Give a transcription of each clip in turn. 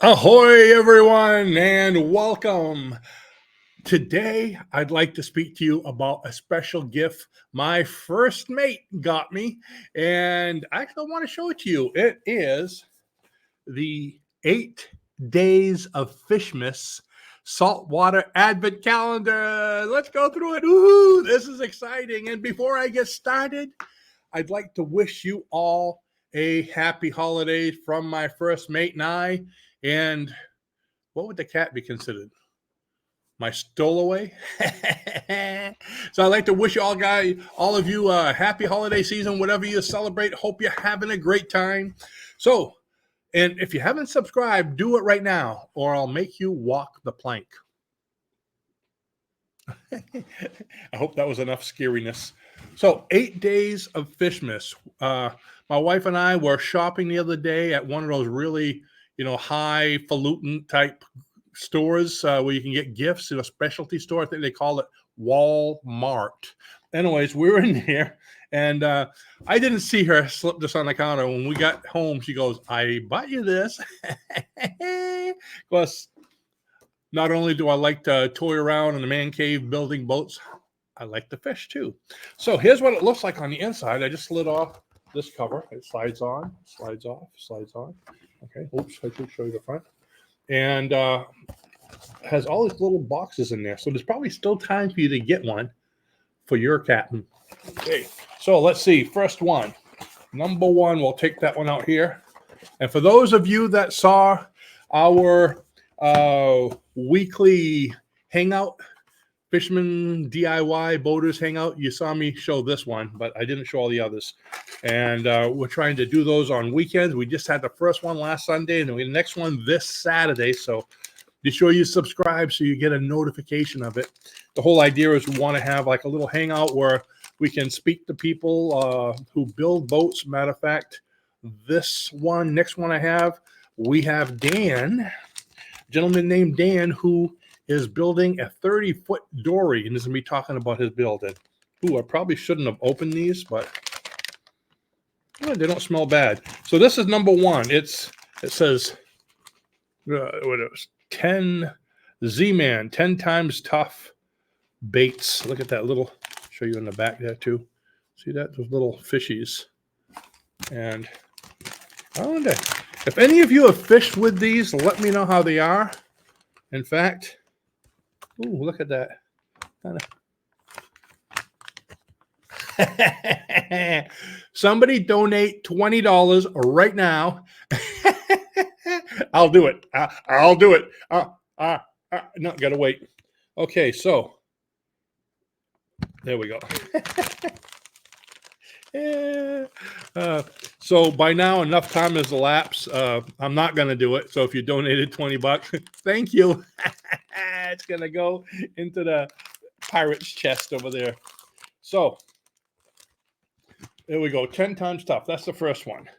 Ahoy, everyone, and welcome. Today, I'd like to speak to you about a special gift my first mate got me, and I actually want to show it to you. It is the 8 Days of Fishmas Saltwater Advent Calendar. Let's go through it. Ooh, this is exciting. And before I get started, I'd like to wish you all a happy holiday from my first mate and I. And what would the cat be considered? My stowaway. So I'd like to wish you all of you a happy holiday season, whatever you celebrate. Hope you're having a great time. So, and if you haven't subscribed, do it right now, or I'll make you walk the plank. I hope that was enough scariness. So 8 days of Fishmas. My wife and I were shopping the other day at one of those really, highfalutin type stores where you can get gifts, specialty store. I think they call it Walmart. Anyways, we were in there, and I didn't see her slip this on the counter. When we got home, she goes, "I bought you this." Plus, not only do I like to toy around in the man cave building boats, I like to fish too. So here's what it looks like on the inside. I just slid off this cover. It slides on, slides off, slides on. Okay, oops, I should show you the front. And has all these little boxes in there. So there's probably still time for you to get one for your captain. Okay, so let's see. First one, number one, we'll take that one out here. And for those of you that saw our weekly hangout, Fisherman DIY Boaters Hangout, you saw me show this one, but I didn't show all the others. And we're trying to do those on weekends. We just had the first one last Sunday, and then the next one this Saturday. So be sure you subscribe so you get a notification of it. The whole idea is we want to have like a little hangout where we can speak to people who build boats. Matter of fact, next one I have, we have Dan, a gentleman named Dan, who is building a 30-foot dory, and is going to be talking about his building. Ooh, I probably shouldn't have opened these, but they don't smell bad. So this is number one. It says, what it was, 10 Z-Man, 10 times tough baits. Look at that little, show you in the back there too. See that? Those little fishies. And I wonder, if any of you have fished with these, let me know how they are. In fact, ooh, look at that. Somebody donate $20 right now. I'll do it. I'll do it. No, gotta wait. Okay, so there we go. So by now, enough time has elapsed. I'm not going to do it. So if you donated $20, thank you. It's going to go into the pirate's chest over there. So there we go. 10 times tough. That's the first one.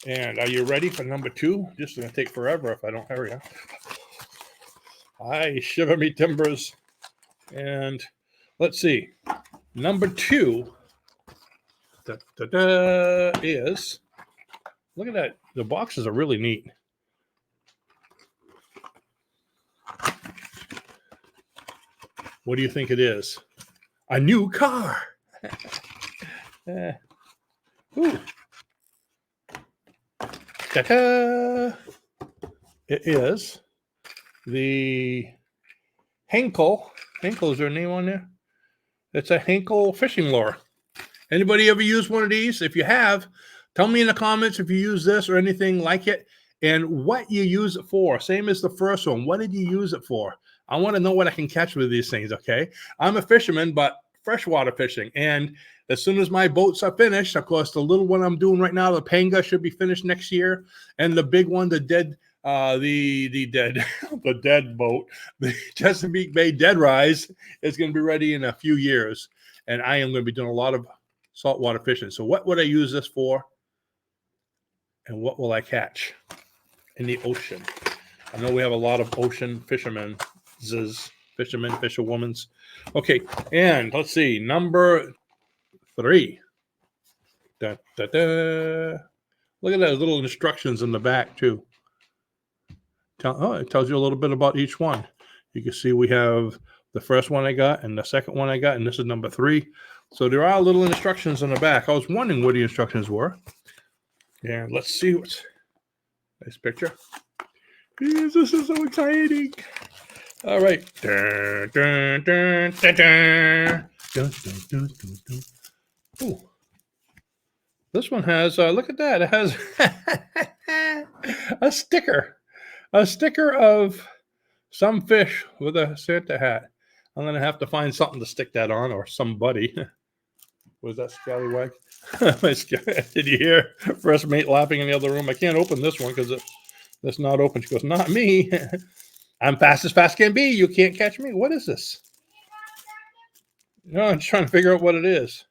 And are you ready for number two? This is going to take forever if I don't hurry up. I shiver me timbers. And let's see. Number two is, look at that. The boxes are really neat. What do you think it is? A new car. Ooh. Ta-da! It is the Henkel. Henkel, is there a name on there? It's a Henkel fishing lure. Anybody ever use one of these? If you have, tell me in the comments if you use this or anything like it and what you use it for. Same as the first one. What did you use it for? I want to know what I can catch with these things, okay? I'm a fisherman, but freshwater fishing. And as soon as my boats are finished, of course, the little one I'm doing right now, the Panga, should be finished next year. And the big one, the dead boat, the Chesapeake Bay Dead Rise, is going to be ready in a few years. And I am going to be doing a lot of saltwater fishing. So what would I use this for? And what will I catch in the ocean? I know we have a lot of ocean fishermen, fisherwomen. Okay, and let's see, number three. Look at those little instructions in the back too. It tells you a little bit about each one. You can see we have the first one I got and the second one I got, and this is number 3. So there are little instructions on the back. I was wondering what the instructions were. And let's see what's nice picture. Yes, this is so exciting. All right. Dun, dun, dun, dun, dun. Dun, dun, dun, dun, dun. Ooh. This one has, look at that. It has a sticker of some fish with a Santa hat. I'm going to have to find something to stick that on, or somebody. Was that Scallywag? Did you hear First Mate laughing in the other room? I can't open this one because it's not open. She goes, not me. I'm fast as fast can be. You can't catch me. What is this? No, I'm just trying to figure out what it is.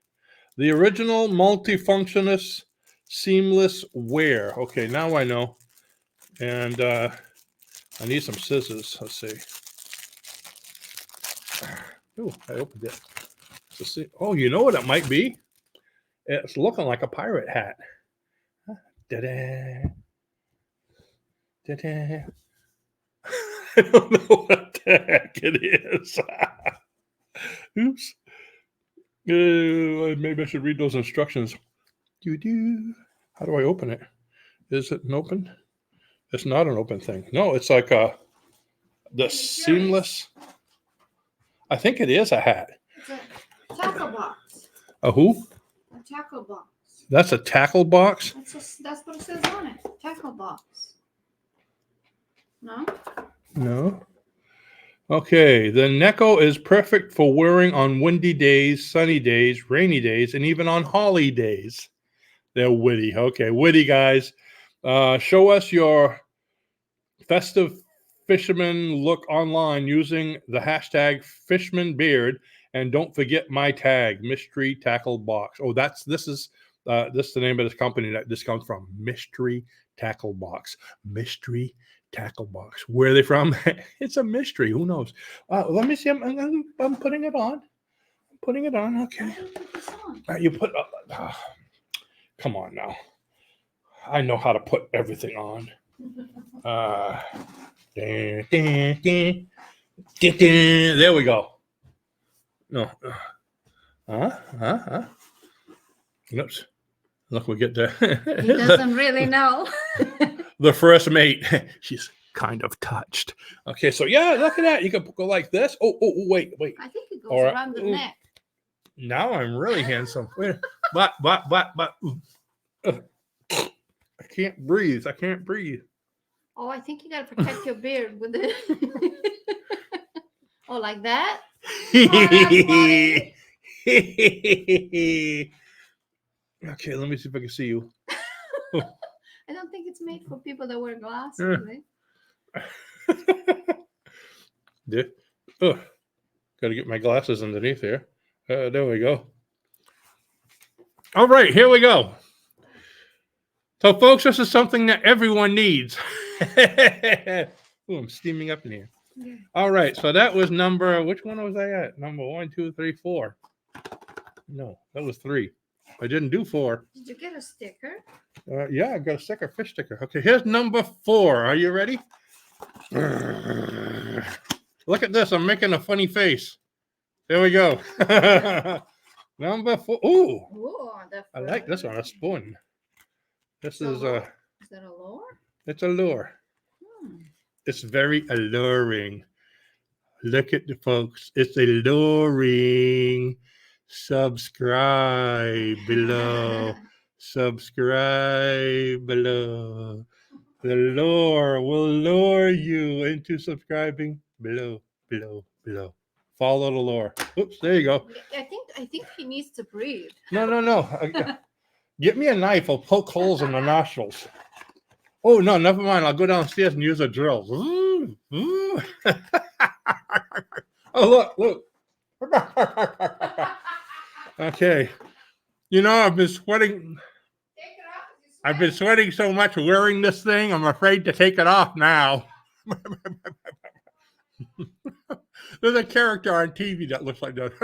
The original multifunctionist seamless wear. Okay, now I know. And I need some scissors. Let's see. Oh, I opened it. Let's see. Oh, you know what it might be? It's looking like a pirate hat. Da-da. Da-da. I don't know what the heck it is. Oops. Maybe I should read those instructions. How do I open it? Is it an open? It's not an open thing. No, it's like the seamless. I think it is a hat. It's a tackle box. A who? A tackle box. That's a tackle box? That's what it says on it. Tackle box. No? No. Okay, the Neko is perfect for wearing on windy days, sunny days, rainy days, and even on holly days. They're witty. Okay, witty guys. Show us your festive fisherman look online using the hashtag FishmanBeard, and don't forget my tag, Mystery Tackle Box. Oh, this is the name of this company that this comes from, Mystery Tackle Box. Mystery Tackle Box. Where are they from? It's a mystery. Who knows? Let me see. I'm putting it on. I'm putting it on. Okay. You put. Come on now. I know how to put everything on. There we go. No. Oops. Look, we get there. He doesn't really know. The first mate. She's kind of touched. Okay, so yeah, look at that. You can go like this. Oh, wait. I think it goes around the neck. Now I'm really handsome. But. I can't breathe. Oh, I think you gotta protect your beard with it. Oh, like that? Okay, let me see if I can see you. I don't think it's made for people that wear glasses. Yeah. Oh, got to get my glasses underneath here. There we go. All right, here we go. So, folks, this is something that everyone needs. Ooh, I'm steaming up in here. Yeah. All right, so that was which one was I at? Number 1, 2, 3, 4. No, that was 3. I didn't do 4. Did you get a sticker? Yeah, I got a sticker, fish sticker. Okay, here's number 4. Are you ready? Look at this. I'm making a funny face. There we go. Number 4. Ooh, I like this one. A spoon. This is that a lure? It's a lure. It's very alluring. Look at the folks. It's alluring. Subscribe below. Subscribe below. The lure will lure you into subscribing below. Follow the lure. Oops, there you go. I think he needs to breathe. No. Get me a knife. I'll poke holes in the nostrils. Oh, no, never mind. I'll go downstairs and use a drill. Ooh. Oh, look. Okay. You know, I've been sweating so much wearing this thing. I'm afraid to take it off now. There's a character on TV that looks like that.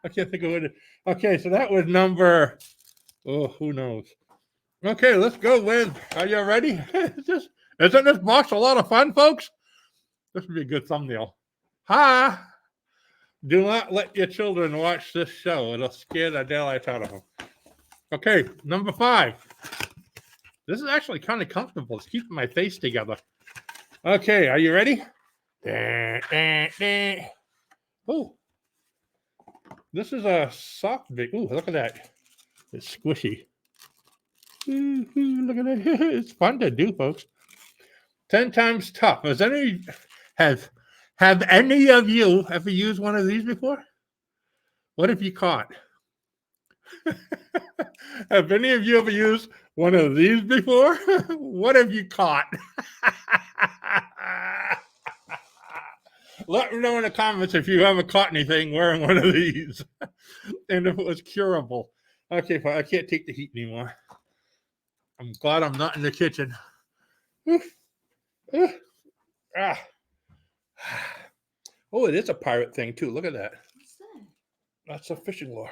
I can't think of it. Okay, so that was number... Oh, who knows? Okay, let's go, Lynn. Are you ready? Isn't this box a lot of fun, folks? This would be a good thumbnail. Ha! Do not let your children watch this show. It'll scare the daylights out of them. Okay, number 5. This is actually kind of comfortable. It's keeping my face together. Okay, are you ready? Oh, this is a soft big. Ooh, look at that. It's squishy. Look at that. It's fun to do, folks. 10 times tough. Have any of you ever used one of these before? What have you caught? Have any of you ever used one of these before? What have you caught? Let me know in the comments if you ever caught anything wearing one of these and if it was curable. Okay, fine. I can't take the heat anymore. I'm glad I'm not in the kitchen. Oh, it is a pirate thing too. Look at that. What's that? That's a fishing lure.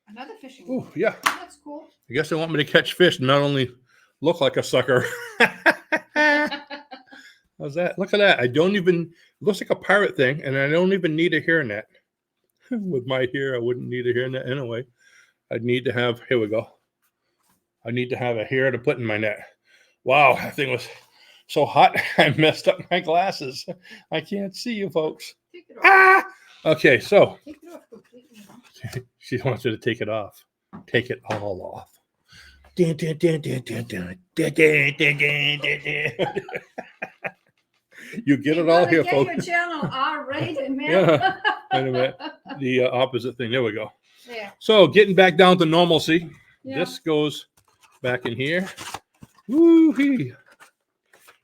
Another fishing Oh, rod. yeah. That's cool. I guess they want me to catch fish and not only look like a sucker. How's that? Look at that. I don't even, looks like a pirate thing, and I don't even need a hairnet. With my hair, I wouldn't need a hairnet anyway. I'd need to have, here we go. I need to have a hair to put in my net. Wow, that thing was so hot, I messed up my glasses. I can't see you folks. Take it off. Ah! Okay, so Take it off completely. she wants you to take it off. Take it all off. You get it all here, Get folks. your channel R-rated, man. Yeah. Wait a minute. The opposite thing. There we go. There. So getting back down to normalcy. Yeah. This goes back in here. Woo-hee.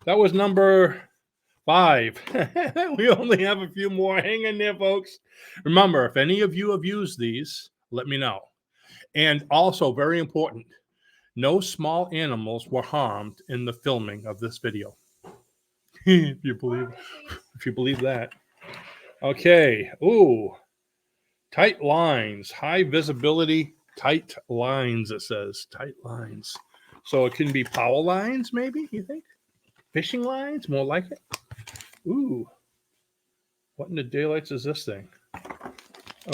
That was number 5. We only have a few more. Hang in there, folks. Remember, if any of you have used these, let me know. And also, very important, no small animals were harmed in the filming of this video. if you believe that. Okay. Ooh. Tight lines, high visibility, tight lines, it says. Tight lines. So it can be power lines, maybe, you think? Fishing lines, more like it. Ooh. What in the daylights is this thing?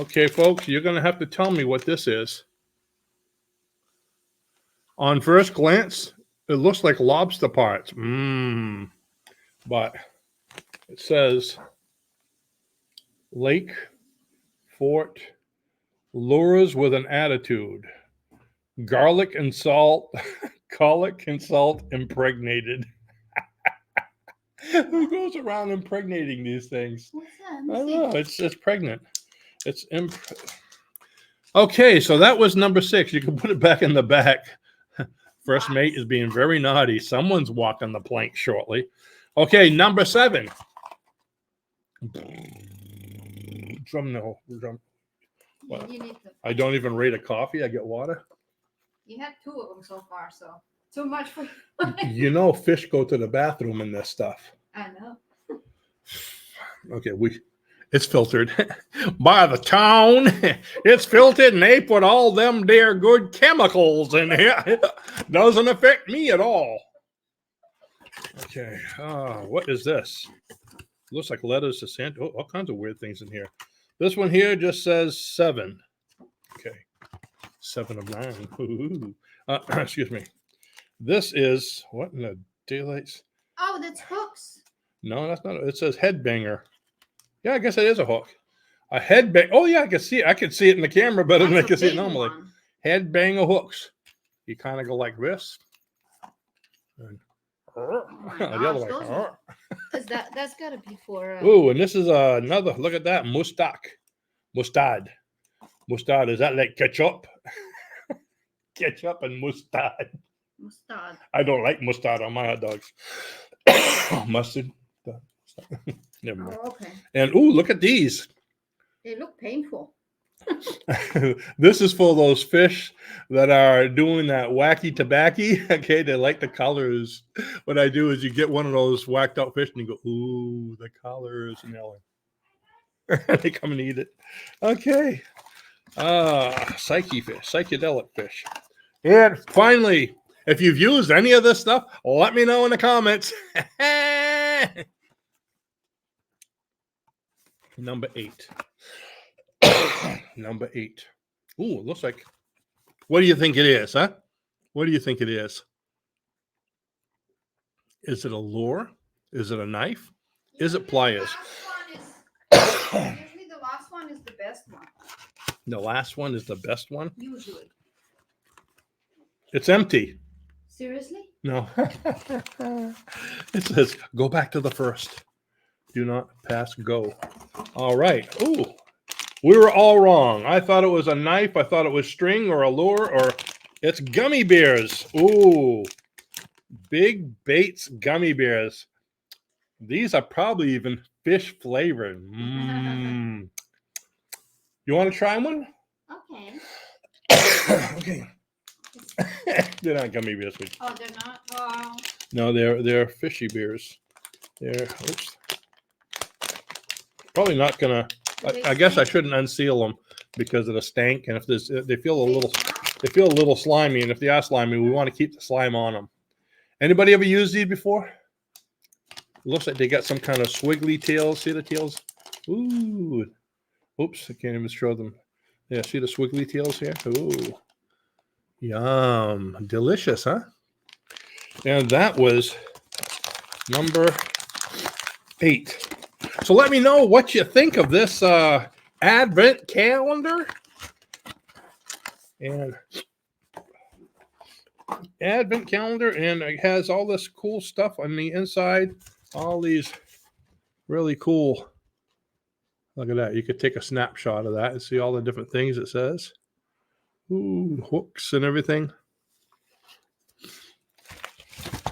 Okay, folks, you're going to have to tell me what this is. On first glance, it looks like lobster parts. But it says Lake Fort Lures with an Attitude. Garlic and salt. Garlic and salt impregnated. Who goes around impregnating these things? What's that? I don't know. It's pregnant. It's okay. So that was number 6. You can put it back in the back. First mate is being very naughty. Someone's walking the plank shortly. Okay, number 7. Drum. Well, You need to, I don't even rate a coffee. I get water. you had 2 of them so far, so too much for you. You know, fish go to the bathroom in this stuff. I know. Okay, it's filtered by the town. It's filtered, and they put all them there good chemicals in here. Doesn't affect me at all. Okay, what is this? Looks like letters to Santa. Oh, all kinds of weird things in here. This one here just says 7. Okay, 7 of 9. Ooh. Excuse me. This is what in the daylights? Oh, that's hooks. No, that's not. It says headbanger. Yeah, I guess it is a hook. A headbang. Oh yeah, I can see it. I can see it in the camera better than I can see it normally. Headbanger hooks. You kind of go like this. And, the other way. Because that's got to be for. Oh, and this is another. Look at that. Mustard. Mustard. Is that like ketchup? Ketchup and mustard. Mustard. I don't like mustard on my hot dogs. Mustard. Never mind. Oh, okay. And ooh, look at these. They look painful. This is for those fish that are doing that wacky tobacco. Okay, they like the colors. What I do is you get one of those whacked out fish and you go, ooh, the colors, and they come and eat it. Okay. Psyche fish, psychedelic fish. And finally, If you've used any of this stuff, let me know in the comments. Number 8. Number 8. Ooh, it looks like. What do you think it is, huh? What do you think it is? Is it a lure? Is it a knife? Is it pliers? Usually the last one is the best one. The last one is the best one? Usually. It's empty. Seriously? No. It says, go back to the first. Do not pass go. All right. Ooh. We were all wrong. I thought it was a knife. I thought it was string or a lure, or it's gummy bears. Ooh. Big Baits gummy bears. These are probably even fish flavored. Mm. You want to try one? Okay. Okay. They're not gummy bears. Oh, they're not? Oh. No, they're fishy beers. They're probably not gonna. I guess I shouldn't unseal them because of the stank. And if there's, they feel a little slimy. And if they are slimy, we want to keep the slime on them. Anybody ever used these before? It looks like they got some kind of swiggly tails. See the tails? Ooh. Oops, I can't even show them. Yeah, see the swiggly tails here? Ooh. Yum. Delicious, huh? And that was number 8. So let me know what you think of this Advent calendar. And Advent calendar, and it has all this cool stuff on the inside. All these really cool. Look at that. You could take a snapshot of that and see all the different things it says. Ooh, hooks and everything.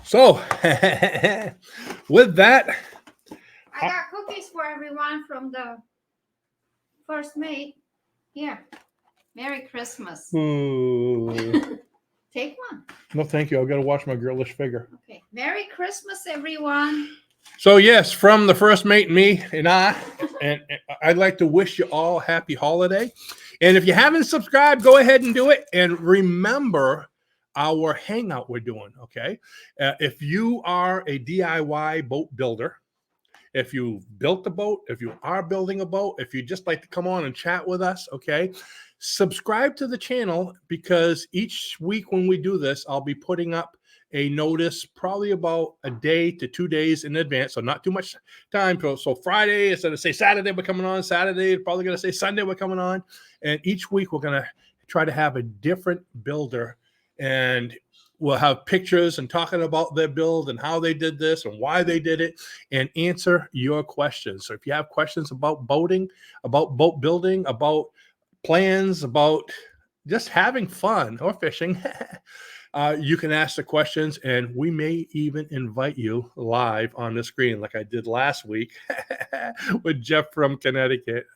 So, with that, I got cookies for everyone from the first mate. Here. Merry Christmas. ooh, Take one. no, thank you. I've got to wash my girlish figure. Okay. Merry Christmas, everyone. So, yes, from the first mate and me and and I'd like to wish you all a happy holiday. And if you haven't subscribed, go ahead and do it. And remember our hangout we're doing, okay? If you are a DIY boat builder, if you built a boat, if you are building a boat, if you just like to come on and chat with us, okay, subscribe to the channel, because each week when we do this, I'll be putting up a notice probably about a day to 2 days in advance, so not too much time. So Friday, instead of say Saturday, we're coming on. Saturday, probably going to say Sunday, we're coming on. And each week, we're going to try to have a different builder, and we'll have pictures and talking about their build and how they did this and why they did it, and answer your questions. So if you have questions about boating, about boat building, about plans, about just having fun or fishing, you can ask the questions, and we may even invite you live on the screen like I did last week with Jeff from Connecticut.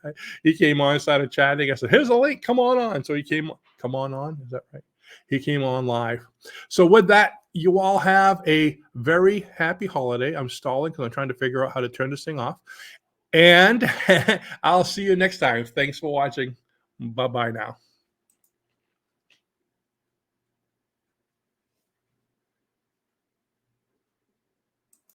He came on, started chatting. I said, here's a link. Come on. So he came. Come on. Is that right? He came on live. So with that, you all have a very happy holiday. I'm stalling because I'm trying to figure out how to turn this thing off. And I'll see you next time. Thanks for watching. Bye-bye now.